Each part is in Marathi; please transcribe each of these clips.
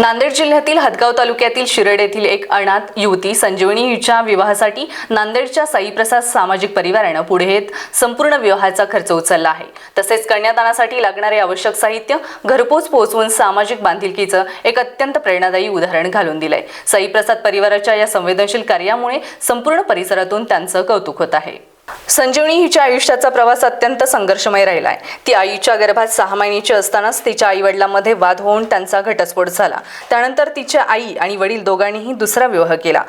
नांदेड जिल्ह्यातील हदगाव तालुक्यातील शिरड येथील एक अनाथ युवती संजीवनी हिच्या विवाहासाठी नांदेडच्या साईप्रसाद सामाजिक परिवाराने पुढे येत संपूर्ण विवाहाचा खर्च उचलला आहे। तसेच कन्यादानासाठी लागणारे आवश्यक साहित्य घरपोच पोहोचवून सामाजिक बांधिलकीचं एक अत्यंत प्रेरणादायी उदाहरण घालून दिलंय। साईप्रसाद परिवाराच्या या संवेदनशील कार्यामुळे संपूर्ण परिसरातून त्यांचं कौतुक होत आहे। संजीवनी हिच्या आयुष्याचा प्रवास अत्यंत संघर्षमय राहिलाय। ती आईच्या गर्भात 6 महिन्याची असतानाच तिच्या आई-वडिलांमध्ये वाद होऊन त्यांचा घटस्फोट झाला। त्यानंतर तिच्या आई आणि वडील दोघांनीही दुसरा विवाह केला,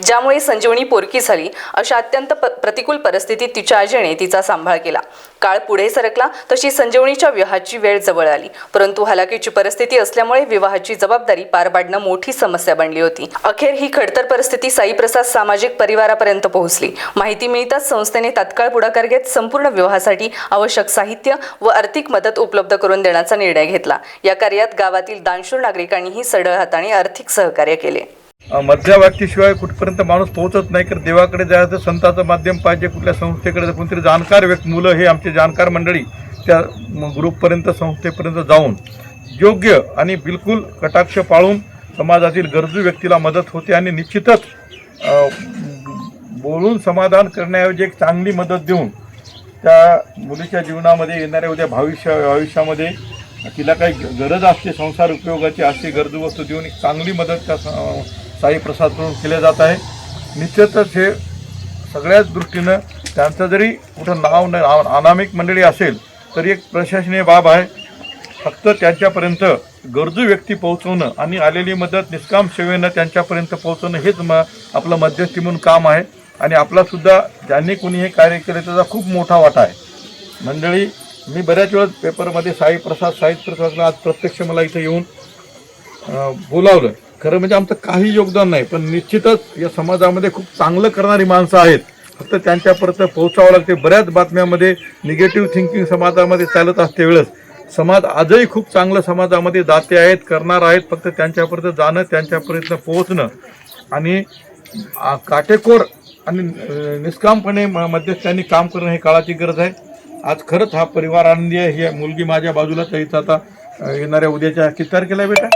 ज्यामुळे संजीवनी पोरकी झाली। अशा अत्यंत प्रतिकूल परिस्थितीत तिच्या आजीने तिचा सांभाळ केला। काळ पुढे सरकला तशी संजीवनीच्या विवाहाची वेळ जवळ आली, परंतु हलाखीची परिस्थिती असल्यामुळे विवाहाची जबाबदारी पार पाडणं मोठी समस्या बनली होती। अखेर ही खडतर परिस्थिती साईप्रसाद सामाजिक परिवारापर्यंत पोहोचली। माहिती मिळताच संस्थेने तात्काळ पुढाकार घेत संपूर्ण विवाहासाठी आवश्यक साहित्य व आर्थिक मदत उपलब्ध करून देण्याचा निर्णय घेतला। या कार्यात गावातील दानशूर नागरिकांनीही सढळ हाताने आर्थिक सहकार्य केले। मध्यवर्तीशिवाय कुठपर्यंत माणूस पोहोचत नाही, तर देवाकडे जायचं संताचं माध्यम पाहिजे, कुठल्या संस्थेकडे कोणतरी जाणकार मुलं हे आमचे जाणकार मंडळी त्या ग्रुपपर्यंत संस्थेपर्यंत जाऊन योग्य आणि बिलकुल कटाक्ष पाळून समाजातील गरजू व्यक्तीला मदत होते आणि निश्चितच बोलून समाधान करण्याऐवजी एक चांगली मदत देऊन त्या मुलीच्या जीवनामध्ये येणाऱ्या उद्या भविष्यामध्ये तिला काही गरज असते संसार उपयोगाची अशी गरजू वस्तू देऊन एक चांगली मदत त्या साईप्रसादकडून केली जात आहे। निश्चितच हे सगळ्याच दृष्टीनं त्यांचं जरी कुठं नाव अनामिक मंडळी असेल तरी एक प्रशासनीय बाब आहे। फक्त त्यांच्यापर्यंत गरजू व्यक्ती पोहोचवणं आणि आलेली मदत निष्काम सेवेनं त्यांच्यापर्यंत पोहोचवणं हेच आपलं मध्यस्थी म्हणून काम आहे। आणि आपलासुद्धा ज्यांनी कोणी हे कार्य केले त्याचा खूप मोठा वाटा आहे। मंडळी, मी बऱ्याच वेळा पेपरमध्ये साईप्रसादला आज प्रत्यक्ष मला इथं येऊन बोलावलं। खरं म्हणजे आमचं काही योगदान नाही, पण निश्चितच या समाजामध्ये खूप चांगलं करणारी माणसं आहेत, फक्त त्यांच्यापर्यंत पोहोचावं लागते। बऱ्याच बातम्यामध्ये निगेटिव्ह थिंकिंग समाजामध्ये चालत असते वेळेस समाज आजही खूप चांगलं समाजामध्ये दाते आहेत, करणार आहेत, फक्त त्यांच्यापर्यंत जाणं, त्यांच्यापर्यंत पोहोचणं आणि काटेकोर आणि निष्कामपणे मध्यस्थांनी काम करणं हे काळाची गरज आहे। आज खरंच हा परिवार आनंदी आहे। ही मुलगी माझ्या बाजूलाच आहे। आता येणाऱ्या उद्याच्या किती तारखेला बेटा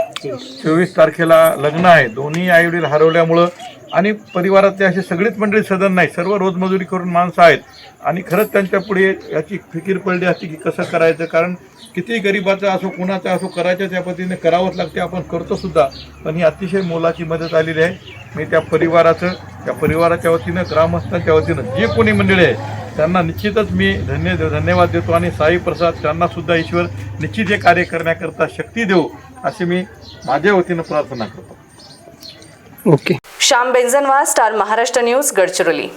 24 तारखेला लग्न आहे। दोन्ही आईवडील हरवल्यामुळं आणि परिवारातले असे सगळीच मंडळी सदन नाही, सर्व रोजमजुरी करून माणसं आहेत आणि खरंच त्यांच्या पुढे याची फिकीर पडली असते की कसं करायचं, कारण किती गरिबाचं असो कुणाचं असो करायचं त्या पद्धतीने करावंच लागते, आपण करतो सुद्धा। पण ही अतिशय मोलाची मदत आलेली आहे। मी त्या परिवाराच्या वतीनं ग्रामस्थांच्या वतीनं जे कोणी मंडळी आहे त्यांना निश्चितच मी धन्यवाद देतो आणि साईप्रसाद त्यांना सुद्धा ईश्वर निश्चित हे कार्य करण्याकरता शक्ती देऊ अशी मी माझ्या वतीनं प्रार्थना करतो। Shyam Benjanwar, star Maharashtra news, Gadchiroli.